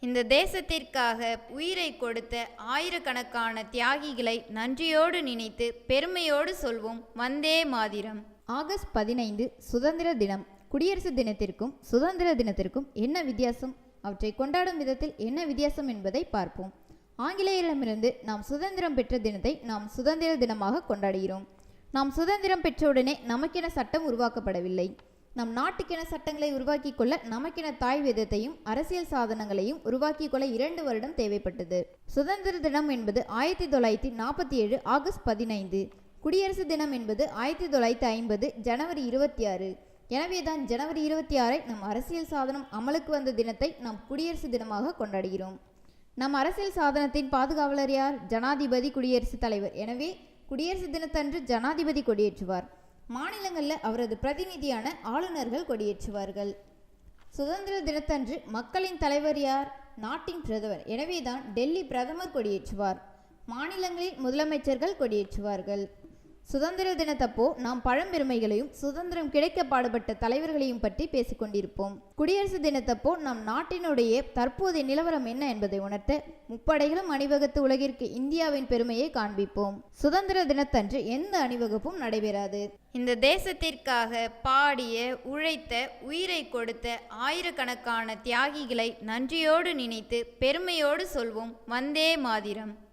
இந்த தேசத்திற்காக உயிரை கொடுத்த ஆயிரக்கணக்கான தியாகிகளை நன்றியோடு நினைத்து பெருமையோடு சொல்வோம் வந்தே மாதிரம். ஆகஸ்ட் 15 சுதந்திர தினம். குடியரசு தினத்திற்கும் சுதந்திர தினத்திற்கும் என்ன வித்தியாசம், அவற்றை கொண்டாடும் விதத்தில் என்ன வித்தியாசம் என்பதை பார்ப்போம். ஆங்கிலேயரிடமிருந்து நாம் சுதந்திரம் பெற்ற தினத்தை நாம் சுதந்திர தினமாக கொண்டாடுகிறோம். நாம் சுதந்திரம் பெற்றவுடனே நமக்கென சட்டம் உருவாக்கப்படவில்லை. நம் நாட்டுக்கென சட்டங்களை உருவாக்கி கொள்ள நமக்கென தாய் வேதத்தையும் அரசியல் சாதனங்களையும் உருவாக்கி கொள்ள 2 வருடம் தேவைப்பட்டது. சுதந்திர தினம் என்பது 1947 ஆகஸ்ட் 15. குடியரசு தினம் என்பது 1950 ஜனவரி 26. எனவேதான் ஜனவரி 26 நம் அரசியல் சாதனம் அமலுக்கு வந்த தினத்தை நாம் குடியரசு தினமாக கொண்டாடுகிறோம். நம் அரசியல் சாதனத்தின் பாதுகாவலர் யார்? ஜனாதிபதி, குடியரசுத் தலைவர். எனவே குடியரசு தினத்தன்று ஜனாதிபதி கொடியேற்றுவார். மாநிலங்களில் அவரது பிரதிநிதியான ஆளுநர்கள் கொடியேற்றுவார்கள். சுதந்திர தினத்தன்று மக்களின் தலைவர் யார்? நாட்டின் பிரதமர். எனவேதான் டெல்லி பிரதமர் கொடியேற்றுவார். மாநிலங்களில் முதலமைச்சர்கள் கொடியேற்றுவார்கள். சுதந்திர தினத்தப்போ நாம் பழம்பெருமைகளையும் சுதந்திரம் கிடைக்க பாடுபட்ட தலைவர்களையும் பற்றி பேசிக்கொண்டிருப்போம். குடியரசு தினத்தப்போ நம் நாட்டினுடைய தற்போதைய நிலவரம் என்ன என்பதை உணர்த்த முப்படைகளும் அணிவகுத்து உலகிற்கு இந்தியாவின் பெருமையை காண்பிப்போம். சுதந்திர தினத்தன்று எந்த அணிவகுப்பும் நடைபெறாது. இந்த தேசத்திற்காக பாடிய உழைத்த உயிரை கொடுத்த ஆயிரக்கணக்கான தியாகிகளை நன்றியோடு நினைத்து பெருமையோடு சொல்வோம் வந்தே மாதிரம்.